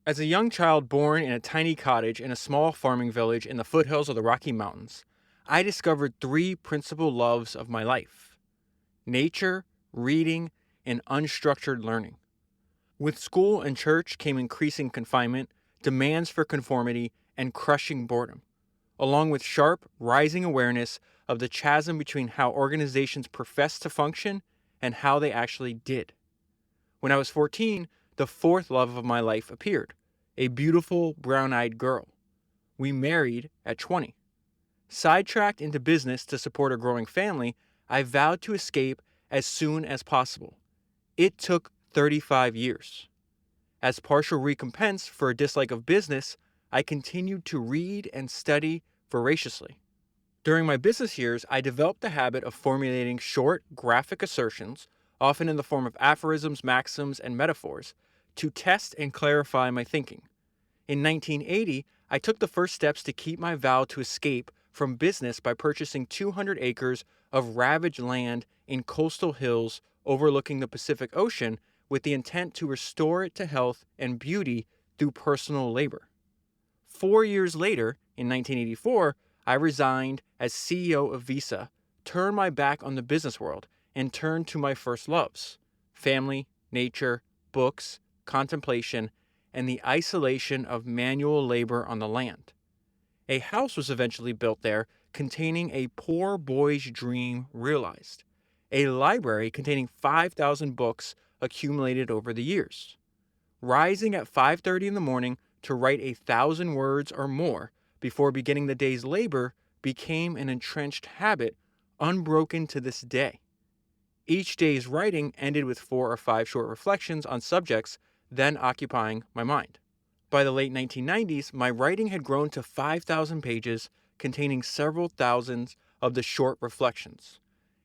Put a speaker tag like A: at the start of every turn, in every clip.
A: As a young child born in a tiny cottage in a small farming village in the foothills of the Rocky Mountains, I discovered three principal loves of my life: nature, reading, and unstructured learning. With school and church came increasing confinement, demands for conformity, and crushing boredom, along with sharp, rising awareness of the chasm between how organizations profess to function and how they actually did. When I was 14, the fourth love of my life appeared: a beautiful, brown eyed girl. We married at 20. Sidetracked into business to support a growing family, I vowed to escape as soon as possible. It took 35 years. As partial recompense for a dislike of business, I continued to read and study voraciously. During my business years, I developed the habit of formulating short, graphic assertions, often in the form of aphorisms, maxims, and metaphors, to test and clarify my thinking. In 1980, I took the first steps to keep my vow to escape from business by purchasing 200 acres of ravaged land in coastal hills overlooking the Pacific Ocean with the intent to restore it to health and beauty through personal labor. 4 years later, in 1984, I resigned as CEO of Visa, turned my back on the business world, and turned to my first loves: family, nature, books, contemplation, and the isolation of manual labor on the land. A house was eventually built there containing a poor boy's dream realized: a library containing 5,000 books accumulated over the years. Rising at 5:30 in the morning to write 1,000 words or more before beginning the day's labor became an entrenched habit, unbroken to this day. Each day's writing ended with 4 or 5 short reflections on subjects then occupying my mind. By the late 1990s, my writing had grown to 5,000 pages containing several thousands of the short reflections.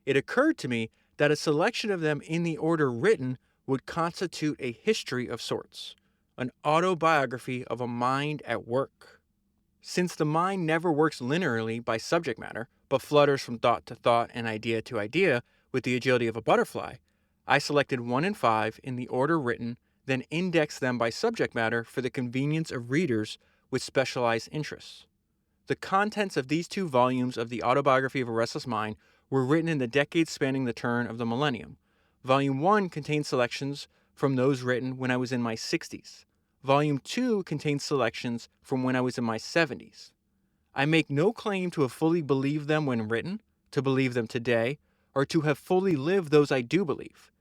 A: It occurred to me that a selection of them in the order written would constitute a history of sorts, an autobiography of a mind at work. Since the mind never works linearly by subject matter, but flutters from thought to thought and idea to idea with the agility of a butterfly, I selected 1 and 5 in the order written, then indexed them by subject matter for the convenience of readers with specialized interests. The contents of these 2 volumes of the Autobiography of a Restless Mind were written in the decades spanning the turn of the millennium. Volume 1 contains selections from those written when I was in my 60s. Volume 2 contains selections from when I was in my 70s. I make no claim to have fully believed them when written, to believe them today, or to have fully lived those I do believe.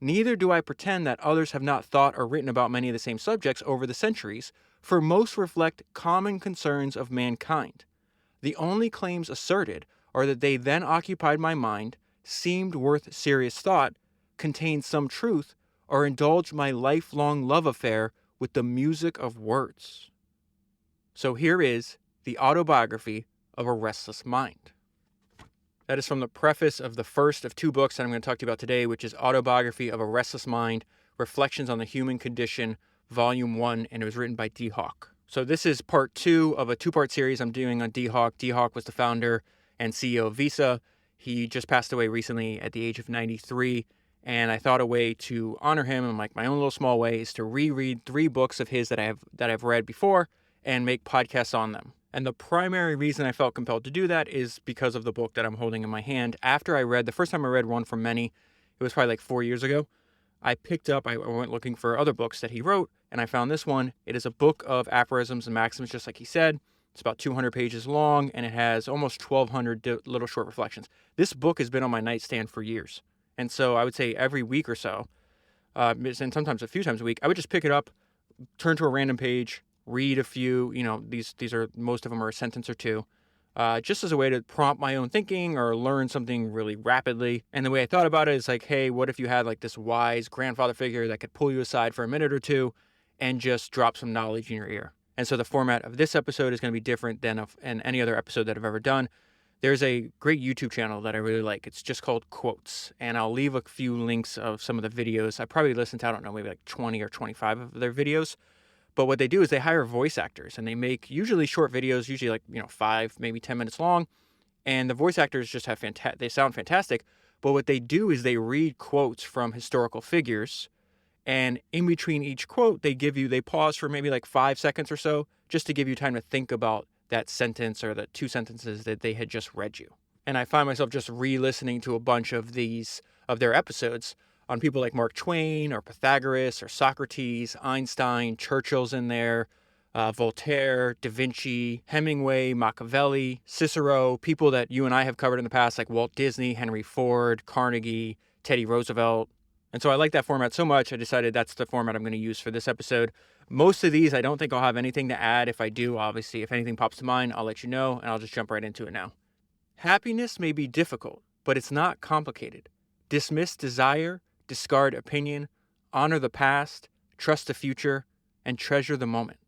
A: Neither do I pretend that others have not thought or written about many of the same subjects over the centuries, for most reflect common concerns of mankind. The only claims asserted are that they then occupied my mind, seemed worth serious thought, contained some truth, or indulged my lifelong love affair with the music of words. So here is the Autobiography of a Restless Mind. That is from the preface of the first of 2 books that I'm going to talk to you about today, which is Autobiography of a Restless Mind, Reflections on the Human Condition, Volume 1, and it was written by Dee Hock. So this is part 2 of a 2-part series I'm doing on Dee Hock. Dee Hock was the founder and CEO of Visa. He just passed away recently at the age of 93, and I thought a way to honor him in like my own little small way is to reread 3 books of his that I've read before and make podcasts on them. And the primary reason I felt compelled to do that is because of the book that I'm holding in my hand. After I read, the first time I read One from Many, it was probably like 4 years ago, I went looking for other books that he wrote, and I found this one. It is a book of aphorisms and maxims, just like he said. It's about 200 pages long, and it has almost 1,200 little short reflections. This book has been on my nightstand for years. And so I would say every week or so, and sometimes a few times a week, I would just pick it up, turn to a random page, read a few, these are, most of them are a sentence or 2, just as a way to prompt my own thinking or learn something really rapidly. And the way I thought about it is like, hey, what if you had like this wise grandfather figure that could pull you aside for a minute or 2 and just drop some knowledge in your ear? And so the format of this episode is going to be different than any other episode that I've ever done. There's a great YouTube channel that I really like. It's just called Quotes, and I'll leave a few links of some of the videos. I probably listened to, I don't know, maybe like 20 or 25 of their videos. But what they do is they hire voice actors, and they make usually short videos, usually like, 5, maybe 10 minutes long. And the voice actors just have they sound fantastic. But what they do is they read quotes from historical figures And in between each quote, they pause for maybe like 5 seconds or so, just to give you time to think about that sentence or the two sentences that they had just read you. And I find myself just re-listening to a bunch of their episodes on people like Mark Twain or Pythagoras or Socrates, Einstein, Churchill's in there, Voltaire, Da Vinci, Hemingway, Machiavelli, Cicero, people that you and I have covered in the past like Walt Disney, Henry Ford, Carnegie, Teddy Roosevelt. And so I like that format so much, I decided that's the format I'm going to use for this episode. Most of these, I don't think I'll have anything to add. If I do, obviously, if anything pops to mind, I'll let you know, and I'll just jump right into it now. Happiness may be difficult, but it's not complicated. Dismiss desire, discard opinion, honor the past, trust the future, and treasure the moment.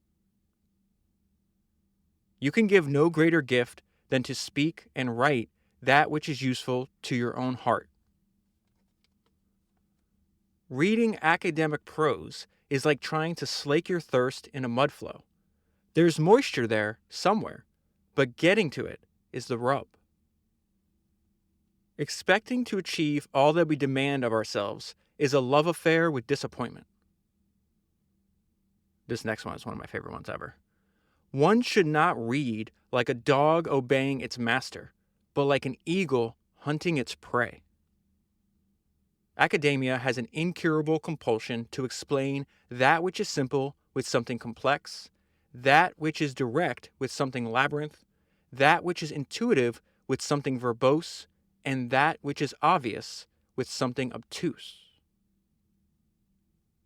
A: You can give no greater gift than to speak and write that which is useful to your own heart. Reading academic prose is like trying to slake your thirst in a mud flow. There's moisture there somewhere, but getting to it is the rub. Expecting to achieve all that we demand of ourselves is a love affair with disappointment. This next one is one of my favorite ones ever. One should not read like a dog obeying its master, but like an eagle hunting its prey. Academia has an incurable compulsion to explain that which is simple with something complex, that which is direct with something labyrinth, that which is intuitive with something verbose, and that which is obvious with something obtuse.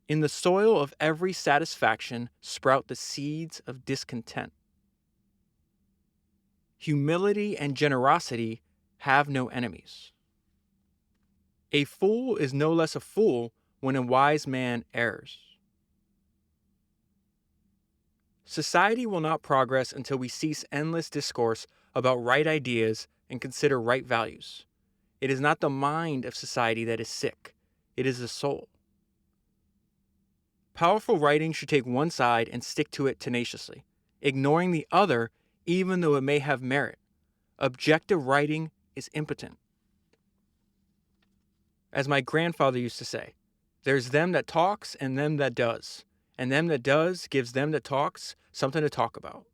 A: In the soil of every satisfaction sprout the seeds of discontent. Humility and generosity have no enemies. A fool is no less a fool when a wise man errs. Society will not progress until we cease endless discourse about right ideas and consider right values. It is not the mind of society that is sick, it is the soul. Powerful writing should take one side and stick to it tenaciously, ignoring the other even though it may have merit. Objective writing is impotent. As my grandfather used to say, there's them that talks and them that does, and them that does gives them that talks something to talk about.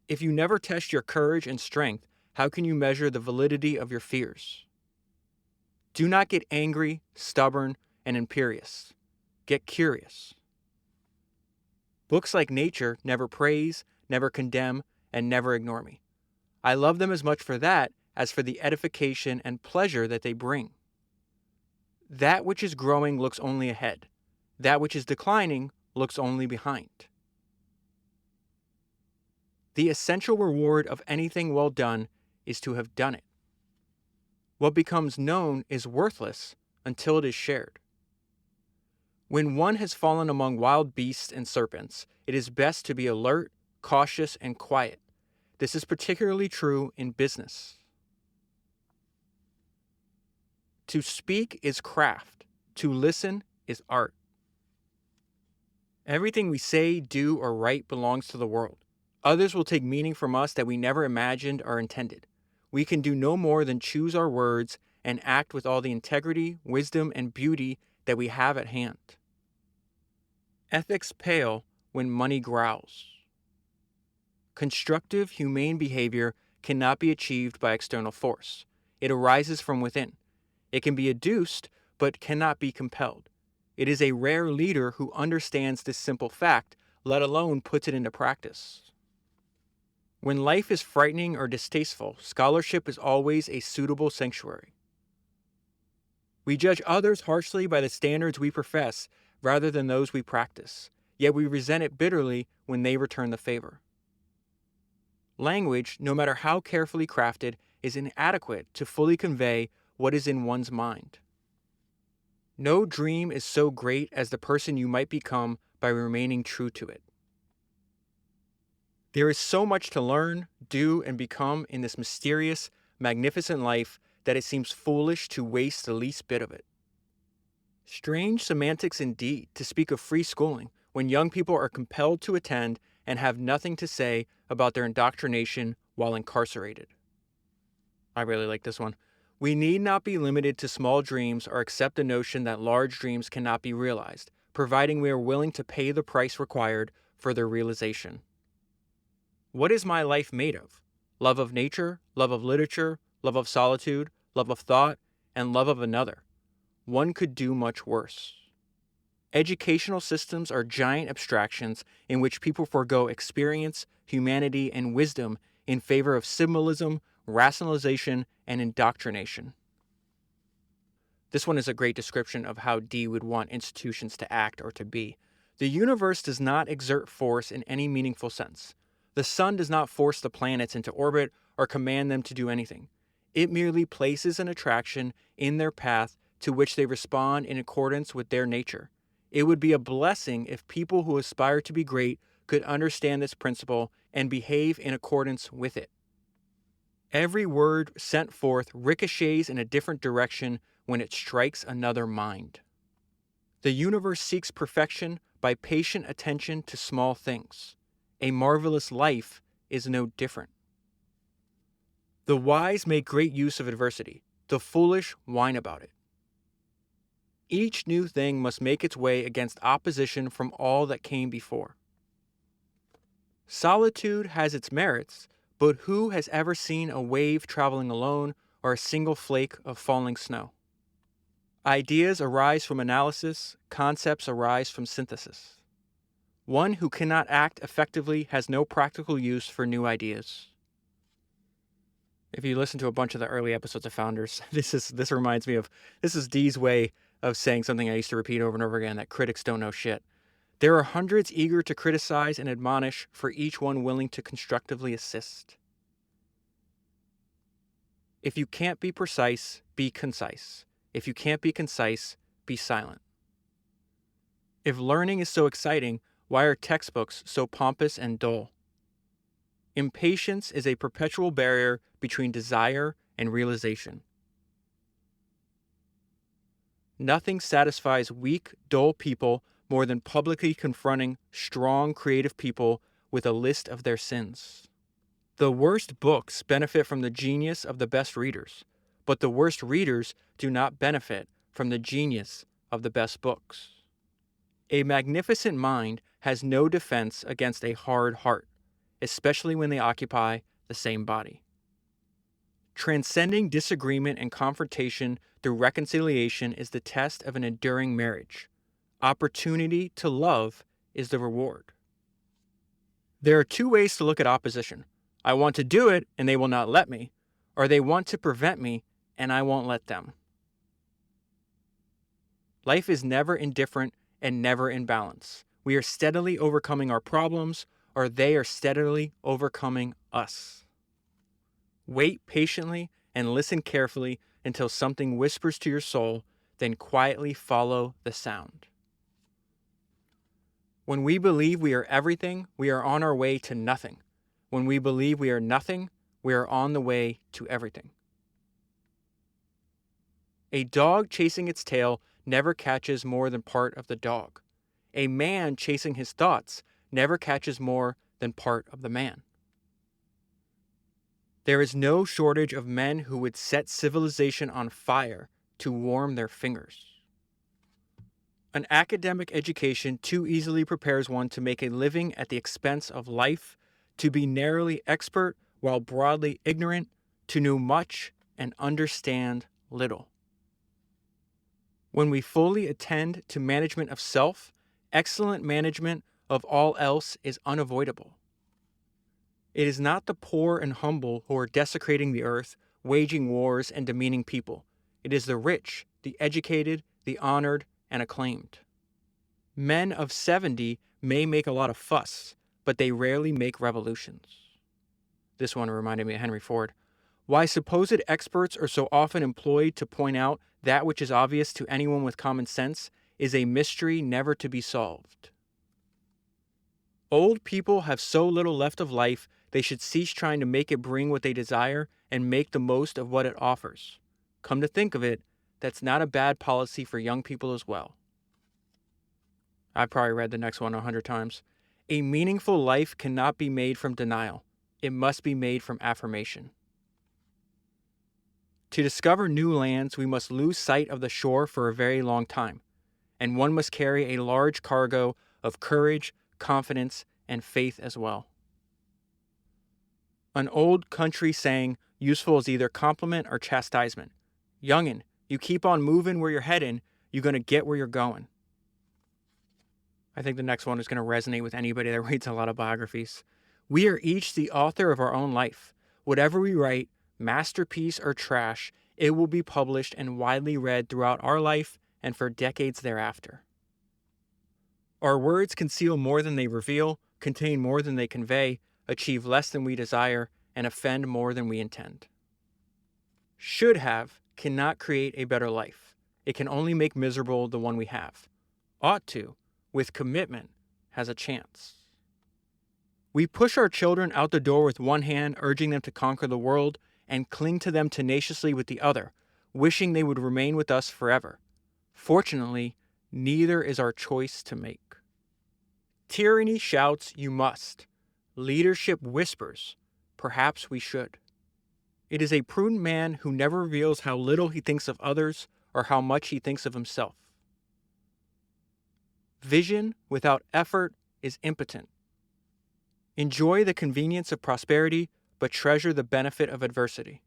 A: If you never test your courage and strength, how can you measure the validity of your fears? Do not get angry, stubborn, and imperious. Get curious. Books like Nature never praise, never condemn, and never ignore me. I love them as much for that as for the edification and pleasure that they bring. That which is growing looks only ahead. That which is declining looks only behind. The essential reward of anything well done is to have done it. What becomes known is worthless until it is shared. When one has fallen among wild beasts and serpents, it is best to be alert, cautious, and quiet. This is particularly true in business. To speak is craft. To listen is art. Everything we say, do, or write belongs to the world. Others will take meaning from us that we never imagined or intended. We can do no more than choose our words and act with all the integrity, wisdom, and beauty that we have at hand. Ethics pale when money growls. Constructive, humane behavior cannot be achieved by external force. It arises from within. It can be adduced, but cannot be compelled. It is a rare leader who understands this simple fact, let alone puts it into practice. When life is frightening or distasteful, scholarship is always a suitable sanctuary. We judge others harshly by the standards we profess rather than those we practice, yet we resent it bitterly when they return the favor. Language, no matter how carefully crafted, is inadequate to fully convey what is in one's mind. No dream is so great as the person you might become by remaining true to it. There is so much to learn, do, and become in this mysterious, magnificent life that it seems foolish to waste the least bit of it. Strange semantics indeed to speak of free schooling when young people are compelled to attend and have nothing to say about their indoctrination while incarcerated. I really like this one. We need not be limited to small dreams or accept the notion that large dreams cannot be realized, providing we are willing to pay the price required for their realization. What is my life made of? Love of nature, love of literature, love of solitude, love of thought, and love of another. One could do much worse. Educational systems are giant abstractions in which people forego experience, humanity, and wisdom in favor of symbolism, rationalization, and indoctrination. This one is a great description of how Dee would want institutions to act or to be. The universe does not exert force in any meaningful sense. The sun does not force the planets into orbit or command them to do anything. It merely places an attraction in their path to which they respond in accordance with their nature. It would be a blessing if people who aspire to be great could understand this principle and behave in accordance with it. Every word sent forth ricochets in a different direction when it strikes another mind. The universe seeks perfection by patient attention to small things. A marvelous life is no different. The wise make great use of adversity. The foolish whine about it. Each new thing must make its way against opposition from all that came before. Solitude has its merits, but who has ever seen a wave traveling alone or a single flake of falling snow? Ideas arise from analysis, concepts arise from synthesis. One who cannot act effectively has no practical use for new ideas. If you listen to a bunch of the early episodes of Founders, this reminds me of, this is Dee's way of saying something I used to repeat over and over again, that critics don't know shit. There are hundreds eager to criticize and admonish, for each one willing to constructively assist. If you can't be precise, be concise. If you can't be concise, be silent. If learning is so exciting, why are textbooks so pompous and dull? Impatience is a perpetual barrier between desire and realization. Nothing satisfies weak, dull people more than publicly confronting strong, creative people with a list of their sins. The worst books benefit from the genius of the best readers, but the worst readers do not benefit from the genius of the best books. A magnificent mind has no defense against a hard heart, especially when they occupy the same body. Transcending disagreement and confrontation through reconciliation is the test of an enduring marriage. Opportunity to love is the reward. There are two ways to look at opposition. I want to do it and they will not let me, or they want to prevent me and I won't let them. Life is never indifferent and never in balance. We are steadily overcoming our problems, or they are steadily overcoming us. Wait patiently and listen carefully until something whispers to your soul, then quietly follow the sound. When we believe we are everything, we are on our way to nothing. When we believe we are nothing, we are on the way to everything. A dog chasing its tail never catches more than part of the dog. A man chasing his thoughts never catches more than part of the man. There is no shortage of men who would set civilization on fire to warm their fingers. An academic education too easily prepares one to make a living at the expense of life, to be narrowly expert while broadly ignorant, to know much and understand little. When we fully attend to management of self, excellent management of all else is unavoidable. It is not the poor and humble who are desecrating the earth, waging wars, and demeaning people. It is the rich, the educated, the honored, and acclaimed. Men of 70 may make a lot of fuss, but they rarely make revolutions. This one reminded me of Henry Ford. Why supposed experts are so often employed to point out that which is obvious to anyone with common sense is a mystery never to be solved. Old people have so little left of life, they should cease trying to make it bring what they desire and make the most of what it offers. Come to think of it, that's not a bad policy for young people as well. I've probably read the next one 100 times. A meaningful life cannot be made from denial. It must be made from affirmation. To discover new lands, we must lose sight of the shore for a very long time, and one must carry a large cargo of courage, confidence, and faith as well. An old country saying, useful is either compliment or chastisement. Youngin', you keep on moving where you're heading, you're going to get where you're going. I think the next one is going to resonate with anybody that reads a lot of biographies. We are each the author of our own life. Whatever we write, masterpiece or trash, it will be published and widely read throughout our life and for decades thereafter. Our words conceal more than they reveal, contain more than they convey, achieve less than we desire, and offend more than we intend. Should have cannot create a better life. It can only make miserable the one we have. Ought to, with commitment, has a chance. We push our children out the door with one hand, urging them to conquer the world, and cling to them tenaciously with the other, wishing they would remain with us forever. Fortunately, neither is our choice to make. Tyranny shouts, "You must." Leadership whispers, "Perhaps we should." It is a prudent man who never reveals how little he thinks of others or how much he thinks of himself. Vision without effort is impotent. Enjoy the convenience of prosperity, but treasure the benefit of adversity.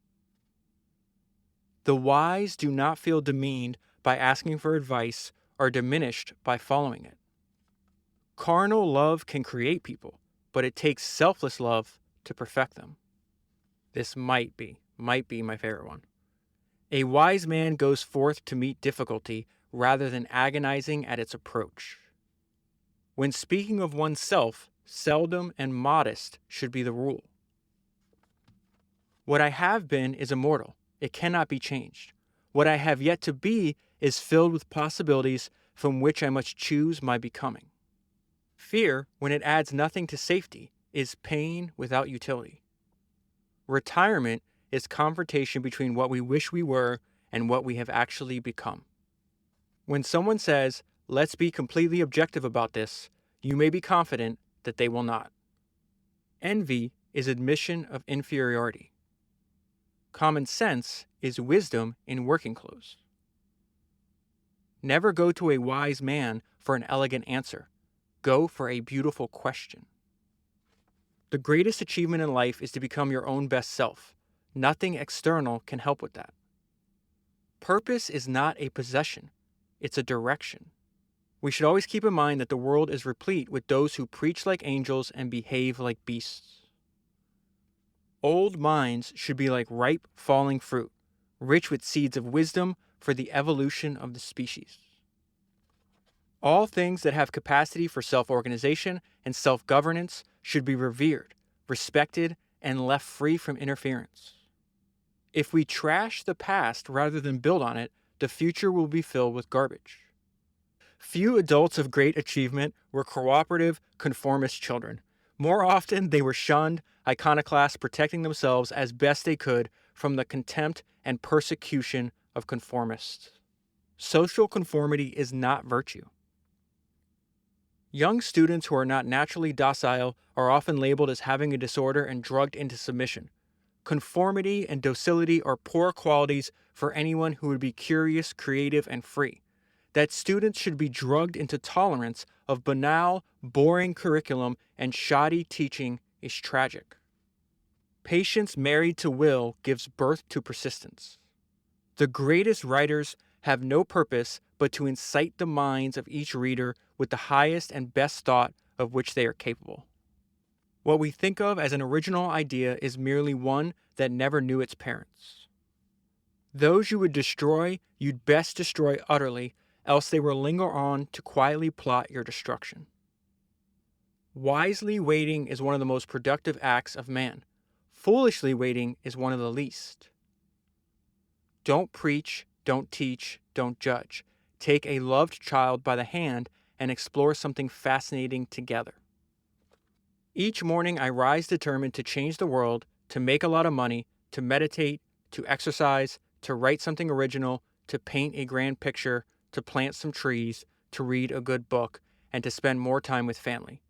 A: The wise do not feel demeaned by asking for advice or diminished by following it. Carnal love can create people, but it takes selfless love to perfect them. This might be my favorite one. A wise man goes forth to meet difficulty rather than agonizing at its approach. When speaking of oneself, seldom and modest should be the rule. What I have been is immortal. It cannot be changed. What I have yet to be is filled with possibilities from which I must choose my becoming. Fear, when it adds nothing to safety, is pain without utility. Retirement is confrontation between what we wish we were and what we have actually become. When someone says, "Let's be completely objective about this," you may be confident that they will not. Envy is admission of inferiority. Common sense is wisdom in working clothes. Never go to a wise man for an elegant answer. Go for a beautiful question. The greatest achievement in life is to become your own best self. Nothing external can help with that. Purpose is not a possession, it's a direction. We should always keep in mind that the world is replete with those who preach like angels and behave like beasts. Old minds should be like ripe, falling fruit, rich with seeds of wisdom for the evolution of the species. All things that have capacity for self-organization and self-governance should be revered, respected, and left free from interference. If we trash the past rather than build on it, the future will be filled with garbage. Few adults of great achievement were cooperative, conformist children. More often, they were shunned, iconoclasts protecting themselves as best they could from the contempt and persecution of conformists. Social conformity is not virtue. Young students who are not naturally docile are often labeled as having a disorder and drugged into submission. Conformity and docility are poor qualities for anyone who would be curious, creative, and free. That students should be drugged into tolerance of banal, boring curriculum and shoddy teaching is tragic. Patience married to will gives birth to persistence. The greatest writers have no purpose but to incite the minds of each reader with the highest and best thought of which they are capable. What we think of as an original idea is merely one that never knew its parents. Those you would destroy, you'd best destroy utterly, else they will linger on to quietly plot your destruction. Wisely waiting is one of the most productive acts of man. Foolishly waiting is one of the least. Don't preach, don't teach, don't judge. Take a loved child by the hand and explore something fascinating together. Each morning I rise determined to change the world, to make a lot of money, to meditate, to exercise, to write something original, to paint a grand picture, to plant some trees, to read a good book, and to spend more time with family.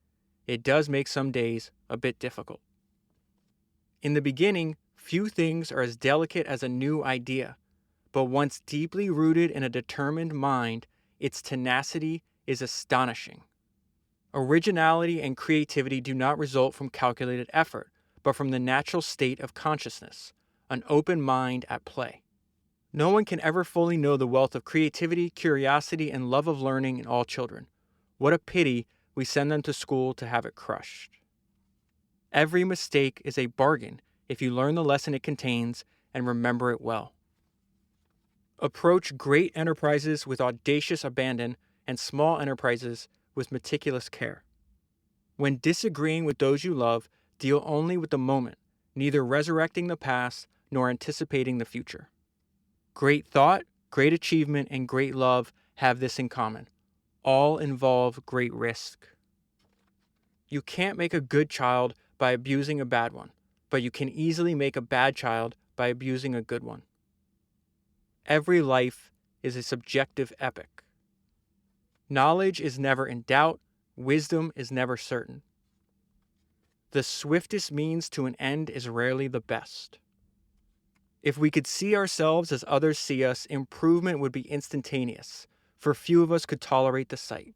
A: It does make some days a bit difficult. In the beginning, Few things are as delicate as a new idea, but once deeply rooted in a determined mind, its tenacity is astonishing. Originality and creativity do not result from calculated effort, but from the natural state of consciousness, an open mind at play. No one can ever fully know the wealth of creativity, curiosity, and love of learning in all children. What a pity we send them to school to have it crushed. Every mistake is a bargain if you learn the lesson it contains and remember it well. Approach great enterprises with audacious abandon and small enterprises with meticulous care. When disagreeing with those you love, deal only with the moment, neither resurrecting the past nor anticipating the future. Great thought, great achievement, and great love have this in common. All involve great risk. You can't make a good child by abusing a bad one, but you can easily make a bad child by abusing a good one. Every life is a subjective epic. Knowledge is never in doubt, wisdom is never certain. The swiftest means to an end is rarely the best. If we could see ourselves as others see us, improvement would be instantaneous, for few of us could tolerate the sight.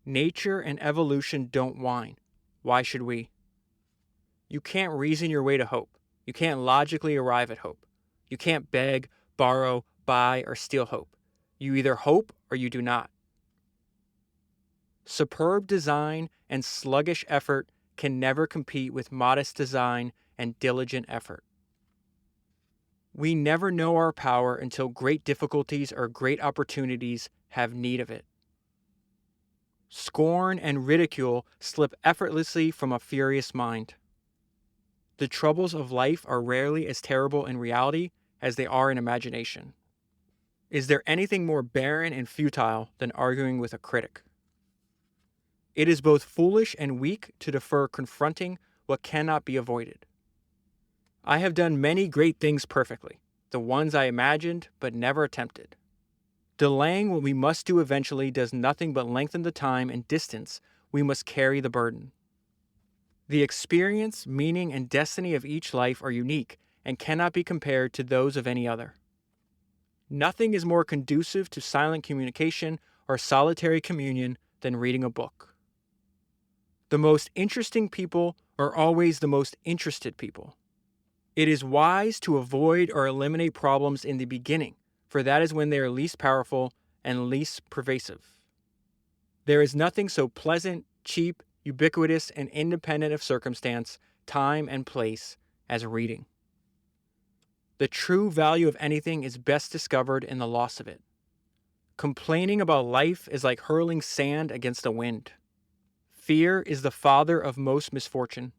A: Nature and evolution don't whine. Why should we? You can't reason your way to hope. You can't logically arrive at hope. You can't beg, borrow, buy, or steal hope. You either hope or you do not. Superb design and sluggish effort can never compete with modest design and diligent effort. We never know our power until great difficulties or great opportunities have need of it. Scorn and ridicule slip effortlessly from a furious mind. The troubles of life are rarely as terrible in reality as they are in imagination. Is there anything more barren and futile than arguing with a critic? It is both foolish and weak to defer confronting what cannot be avoided. I have done many great things perfectly, the ones I imagined but never attempted. Delaying what we must do eventually does nothing but lengthen the time and distance we must carry the burden. The experience, meaning, and destiny of each life are unique and cannot be compared to those of any other. Nothing is more conducive to silent communication or solitary communion than reading a book. The most interesting people are always the most interested people. It is wise to avoid or eliminate problems in the beginning, for that is when they are least powerful and least pervasive. There is nothing so pleasant, cheap, ubiquitous, and independent of circumstance, time, and place as reading. The true value of anything is best discovered in the loss of it. Complaining about life is like hurling sand against the wind. Fear is the father of most misfortune.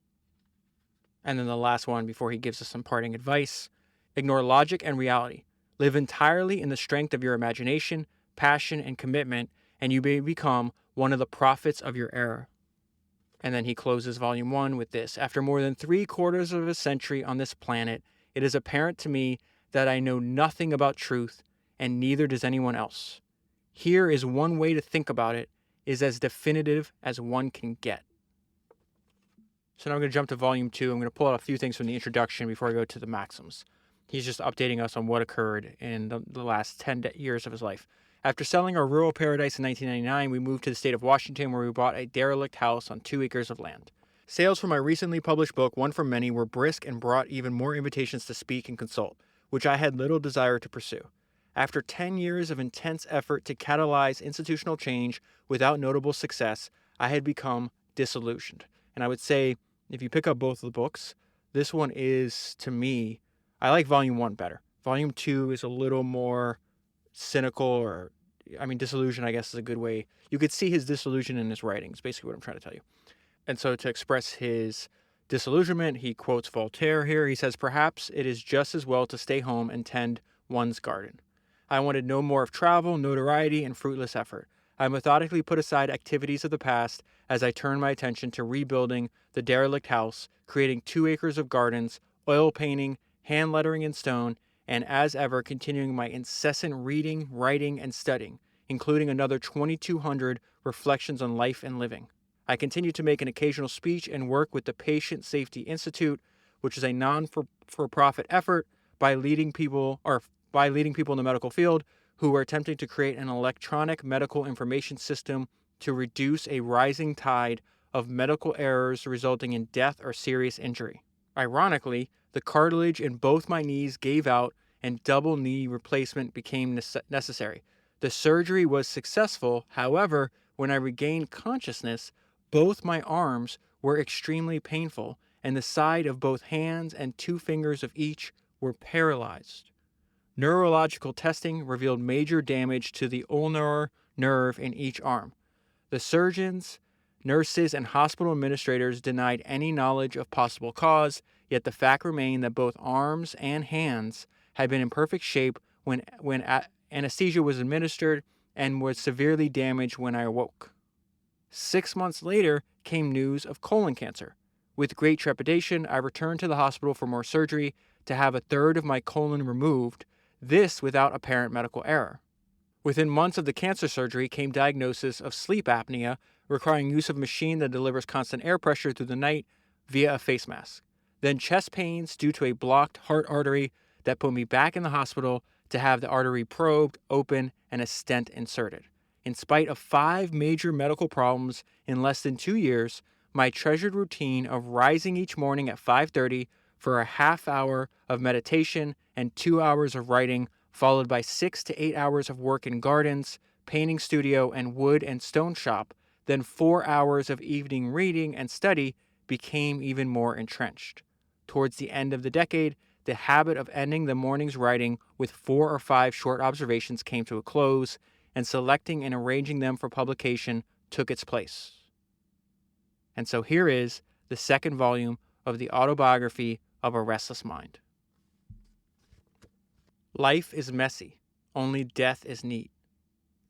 A: And then the last one before he gives us some parting advice. Ignore logic and reality. Live entirely in the strength of your imagination, passion, and commitment, and you may become one of the prophets of your era. And then he closes Volume 1 with this. After more than 3/4 of a century on this planet, it is apparent to me that I know nothing about truth, and neither does anyone else. Here is one way to think about it, is as definitive as one can get. So now I'm going to jump to Volume 2. I'm going to pull out a few things from the introduction before I go to the maxims. He's just updating us on what occurred in the last 10 years of his life. After selling our rural paradise in 1999, we moved to the state of Washington, where we bought a derelict house on 2 acres of land. Sales for my recently published book, One from Many, were brisk and brought even more invitations to speak and consult, which I had little desire to pursue. After 10 years of intense effort to catalyze institutional change without notable success, I had become disillusioned. And I would say, if you pick up both of the books, this one is, to me, I like Volume 1 better. Volume 2 is a little more cynical, disillusion, I guess, is a good way. You could see his disillusion in his writings, basically what I'm trying to tell you. And so to express his disillusionment, he quotes Voltaire here. He says, "Perhaps it is just as well to stay home and tend one's garden. I wanted no more of travel, notoriety, and fruitless effort. I methodically put aside activities of the past as I turned my attention to rebuilding the derelict house, creating 2 acres of gardens, oil painting, hand lettering in stone, and as ever continuing my incessant reading, writing, and studying, including another 2,200 reflections on life and living. I continue to make an occasional speech and work with the Patient Safety Institute, which is a non-for-profit effort by leading people in the medical field who are attempting to create an electronic medical information system to reduce a rising tide of medical errors resulting in death or serious injury. Ironically, the cartilage in both my knees gave out and double knee replacement became necessary. The surgery was successful. However, when I regained consciousness, both my arms were extremely painful, and the side of both hands and 2 fingers of each were paralyzed. Neurological testing revealed major damage to the ulnar nerve in each arm. The surgeons, nurses, and hospital administrators denied any knowledge of possible cause, yet the fact remained that both arms and hands had been in perfect shape when anesthesia was administered and was severely damaged when I awoke. 6 months later came news of colon cancer. With great trepidation, I returned to the hospital for more surgery to have a third of my colon removed, this without apparent medical error. Within months of the cancer surgery came diagnosis of sleep apnea, requiring use of a machine that delivers constant air pressure through the night via a face mask. Then chest pains due to a blocked heart artery that put me back in the hospital to have the artery probed, open, and a stent inserted. In spite of 5 major medical problems in less than 2 years, my treasured routine of rising each morning at 5:30 for a half hour of meditation and 2 hours of writing, followed by 6 to 8 hours of work in gardens, painting studio, and wood and stone shop, then 4 hours of evening reading and study became even more entrenched. Towards the end of the decade, the habit of ending the morning's writing with 4 or 5 short observations came to a close, and selecting and arranging them for publication took its place. And so here is the second volume of the Autobiography of a Restless Mind. Life is messy. Only death is neat.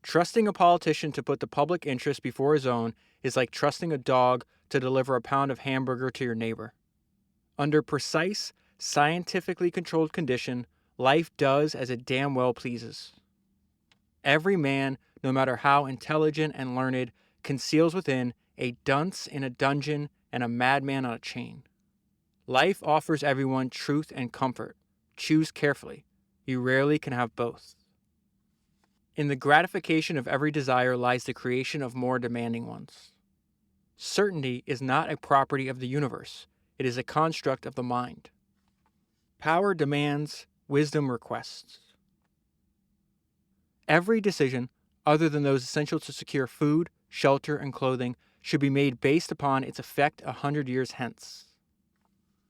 A: Trusting a politician to put the public interest before his own is like trusting a dog to deliver a pound of hamburger to your neighbor. Under precise, scientifically controlled condition, life does as it damn well pleases. Every man, no matter how intelligent and learned, conceals within a dunce in a dungeon and a madman on a chain. Life offers everyone truth and comfort. Choose carefully. You rarely can have both. In the gratification of every desire lies the creation of more demanding ones. Certainty is not a property of the universe. It is a construct of the mind. Power demands, wisdom requests. Every decision, other than those essential to secure food, shelter, and clothing, should be made based upon its effect 100 years hence.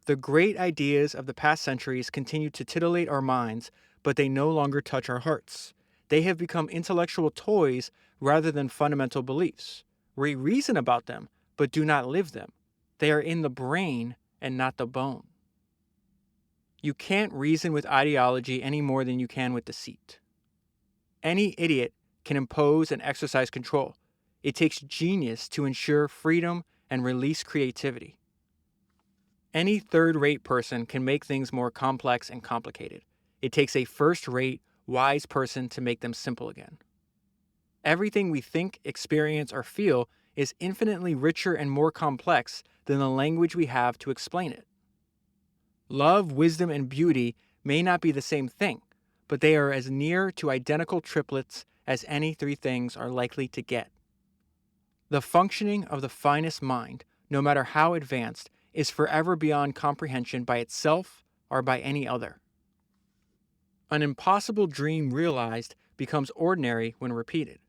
A: The great ideas of the past centuries continue to titillate our minds, but they no longer touch our hearts. They have become intellectual toys rather than fundamental beliefs. We reason about them, but do not live them. They are in the brain and not the bone. You can't reason with ideology any more than you can with deceit. Any idiot can impose and exercise control. It takes genius to ensure freedom and release creativity. Any third-rate person can make things more complex and complicated. It takes a first-rate, wise person to make them simple again. Everything we think, experience, or feel is infinitely richer and more complex than the language we have to explain it. Love, wisdom, and beauty may not be the same thing, but they are as near to identical triplets as any 3 things are likely to get. The functioning of the finest mind, no matter how advanced, is forever beyond comprehension by itself or by any other. An impossible dream realized becomes ordinary when repeated.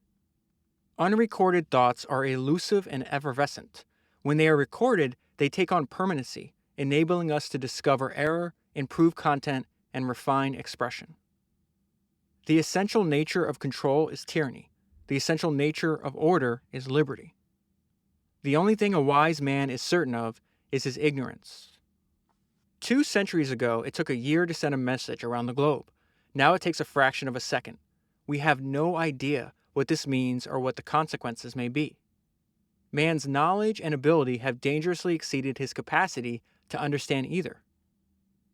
A: Unrecorded thoughts are elusive and effervescent. When they are recorded, they take on permanency, enabling us to discover error, improve content, and refine expression. The essential nature of control is tyranny. The essential nature of order is liberty. The only thing a wise man is certain of is his ignorance. 2 centuries ago, it took a year to send a message around the globe. Now it takes a fraction of a second. We have no idea what this means or what the consequences may be. Man's knowledge and ability have dangerously exceeded his capacity to understand either.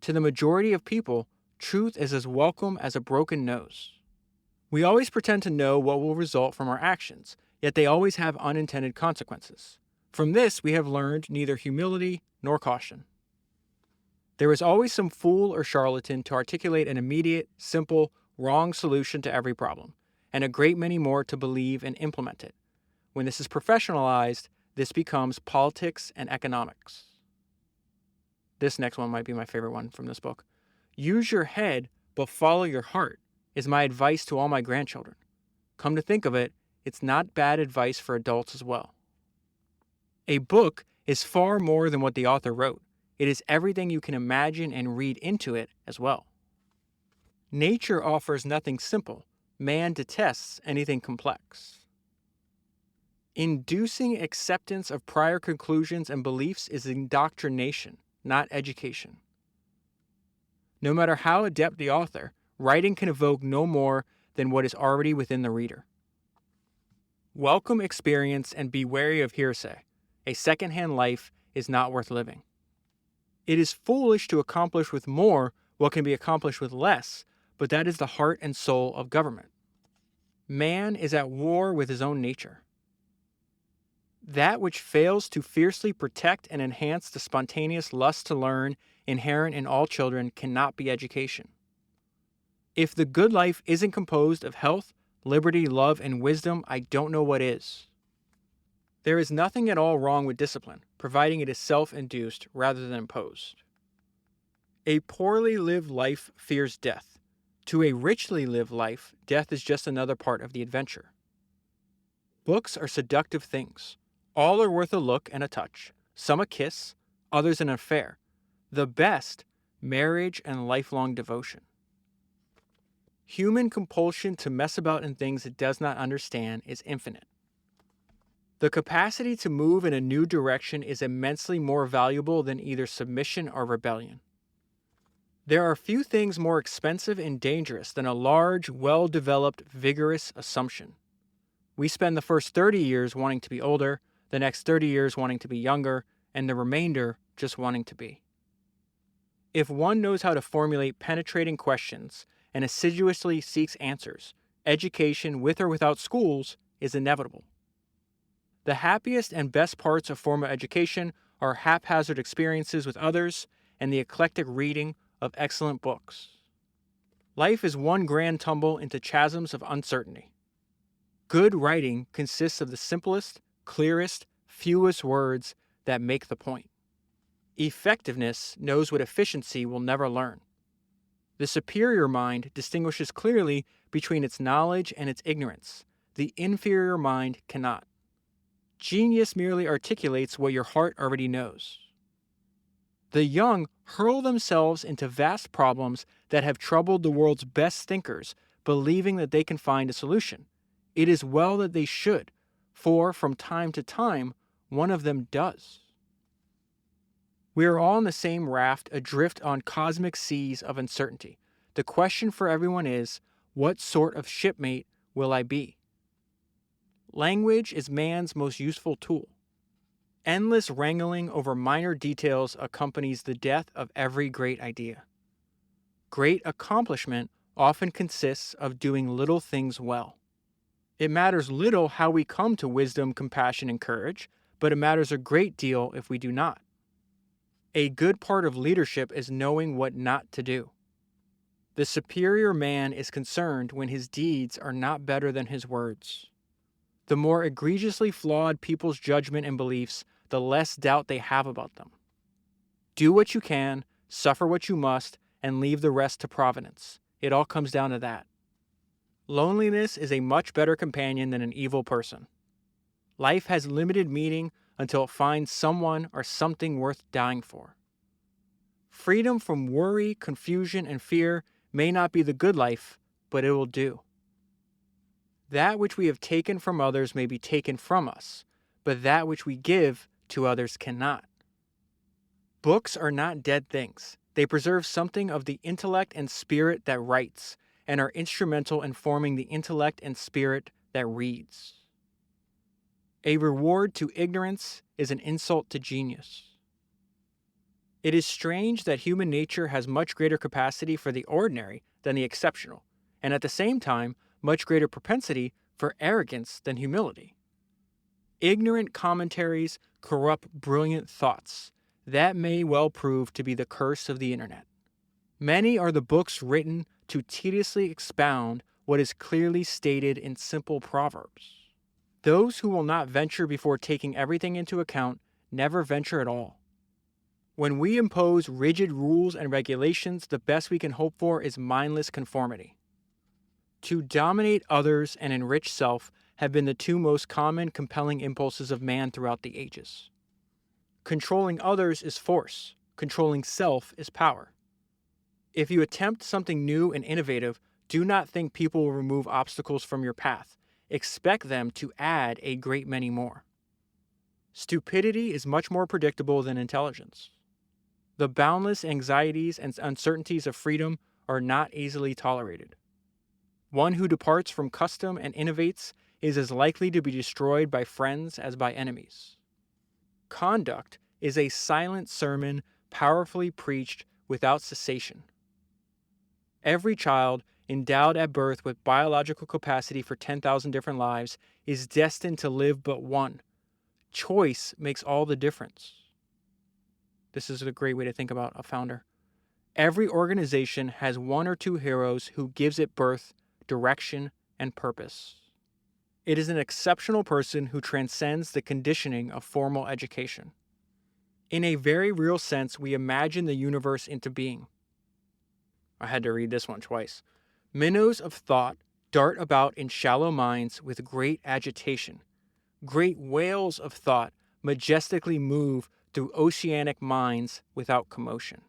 A: To the majority of people, truth is as welcome as a broken nose. We always pretend to know what will result from our actions, yet they always have unintended consequences. From this, we have learned neither humility nor caution. There is always some fool or charlatan to articulate an immediate, simple, wrong solution to every problem, and a great many more to believe and implement it. When this is professionalized, this becomes politics and economics. This next one might be my favorite one from this book. Use your head, but follow your heart, is my advice to all my grandchildren. Come to think of it, it's not bad advice for adults as well. A book is far more than what the author wrote. It is everything you can imagine and read into it as well. Nature offers nothing simple. Man detests anything complex. Inducing acceptance of prior conclusions and beliefs is indoctrination, not education. No matter how adept the author, writing can evoke no more than what is already within the reader. Welcome experience and be wary of hearsay. A second-hand life is not worth living. It is foolish to accomplish with more what can be accomplished with less, but that is the heart and soul of government. Man is at war with his own nature. That which fails to fiercely protect and enhance the spontaneous lust to learn inherent in all children cannot be education. If the good life isn't composed of health, liberty, love, and wisdom, I don't know what is. There is nothing at all wrong with discipline, providing it is self-induced rather than imposed. A poorly lived life fears death. To a richly lived life, death is just another part of the adventure. Books are seductive things. All are worth a look and a touch, some a kiss, others an affair. The best, marriage and lifelong devotion. Human compulsion to mess about in things it does not understand is infinite. The capacity to move in a new direction is immensely more valuable than either submission or rebellion. There are few things more expensive and dangerous than a large, well-developed, vigorous assumption. We spend the first 30 years wanting to be older, the next 30 years wanting to be younger, and the remainder just wanting to be. If one knows how to formulate penetrating questions and assiduously seeks answers, education, with or without schools, is inevitable. The happiest and best parts of formal education are haphazard experiences with others and the eclectic reading of excellent books. Life is one grand tumble into chasms of uncertainty. Good writing consists of the simplest, clearest, fewest words that make the point. Effectiveness knows what efficiency will never learn. The superior mind distinguishes clearly between its knowledge and its ignorance. The inferior mind cannot. Genius merely articulates what your heart already knows. The young hurl themselves into vast problems that have troubled the world's best thinkers, believing that they can find a solution. It is well that they should, for from time to time, one of them does. We are all in the same raft, adrift on cosmic seas of uncertainty. The question for everyone is, what sort of shipmate will I be? Language is man's most useful tool. Endless wrangling over minor details accompanies the death of every great idea. Great accomplishment often consists of doing little things well. It matters little how we come to wisdom, compassion, and courage, but it matters a great deal if we do not. A good part of leadership is knowing what not to do. The superior man is concerned when his deeds are not better than his words. The more egregiously flawed people's judgment and beliefs, the less doubt they have about them. Do what you can, suffer what you must, and leave the rest to Providence. It all comes down to that. Loneliness is a much better companion than an evil person. Life has limited meaning until it finds someone or something worth dying for. Freedom from worry, confusion, and fear may not be the good life, but it will do. That which we have taken from others may be taken from us, but that which we give to others cannot. Books are not dead things. They preserve something of the intellect and spirit that writes, and are instrumental in forming the intellect and spirit that reads. A reward to ignorance is an insult to genius. It is strange that human nature has much greater capacity for the ordinary than the exceptional, and at the same time, much greater propensity for arrogance than humility. Ignorant commentaries corrupt brilliant thoughts. that may well prove to be the curse of the internet. Many are the books written to tediously expound what is clearly stated in simple proverbs. Those who will not venture before taking everything into account never venture at all. When we impose rigid rules and regulations, the best we can hope for is mindless conformity. To dominate others and enrich self have been the two most common compelling impulses of man throughout the ages. Controlling others is force. Controlling self is power. If you attempt something new and innovative, do not think people will remove obstacles from your path. Expect them to add a great many more. Stupidity is much more predictable than intelligence. The boundless anxieties and uncertainties of freedom are not easily tolerated. One who departs from custom and innovates is as likely to be destroyed by friends as by enemies. Conduct is a silent sermon powerfully preached without cessation. Every child endowed at birth with biological capacity for 10,000 different lives is destined to live but one. Choice makes all the difference. This is a great way to think about a founder. Every organization has one or two heroes who gives it birth, direction, and purpose. It is an exceptional person who transcends the conditioning of formal education. In a very real sense, we imagine the universe into being. I had to read this one twice. Minnows of thought dart about in shallow minds with great agitation. Great whales of thought majestically move through oceanic minds without commotion.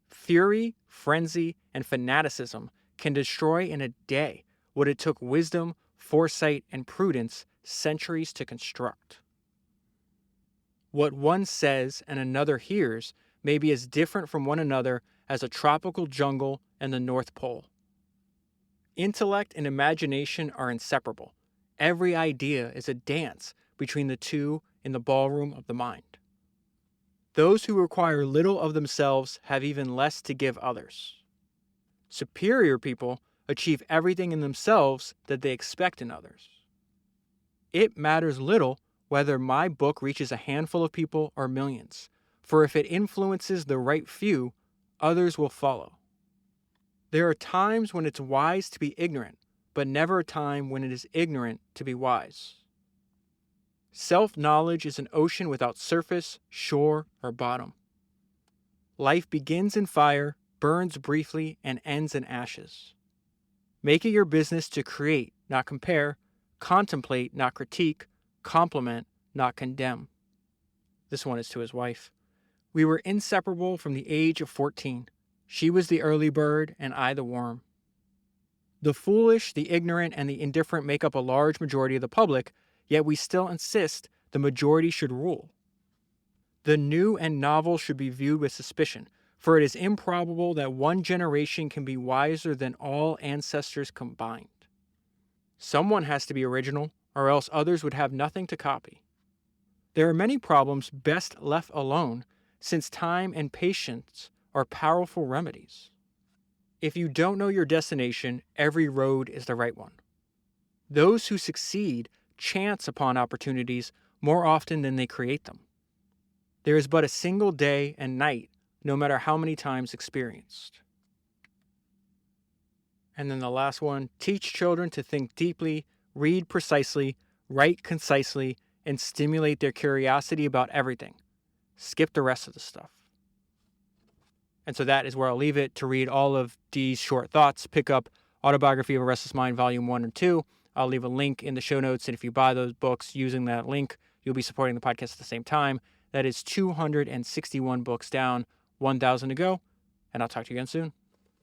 A: Fury, frenzy, and fanaticism can destroy in a day what it took wisdom, foresight, and prudence centuries to construct. What one says and another hears may be as different from one another as a tropical jungle and the North Pole. Intellect and imagination are inseparable. Every idea is a dance between the two in the ballroom of the mind. Those who require little of themselves have even less to give others. Superior people achieve everything in themselves that they expect in others. It matters little whether my book reaches a handful of people or millions, for if it influences the right few, others will follow. There are times when it's wise to be ignorant, but never a time when it is ignorant to be wise. Self-knowledge is an ocean without surface, shore, or bottom. Life begins in fire, burns briefly, and ends in ashes. Make it your business to create, not compare, contemplate, not critique, compliment, not condemn. This one is to his wife. We were inseparable from the age of 14. She was the early bird, and I the worm. The foolish, the ignorant, and the indifferent make up a large majority of the public, yet we still insist the majority should rule. The new and novel should be viewed with suspicion, for it is improbable that one generation can be wiser than all ancestors combined. Someone has to be original, or else others would have nothing to copy. There are many problems best left alone, since time and patience are powerful remedies. If you don't know your destination, every road is the right one. Those who succeed chance upon opportunities more often than they create them. There is but a single day and night, no matter how many times experienced. And then the last one, teach children to think deeply, read precisely, write concisely, and stimulate their curiosity about everything. Skip the rest of the stuff. And so that is where I'll leave it. To read all of Dee's short thoughts, pick up Autobiography of a Restless Mind, Volume 1 and 2. I'll leave a link in the show notes, and if you buy those books using that link, you'll be supporting the podcast at the same time. That is 261 books down, 1,000 to go, and I'll talk to you again soon.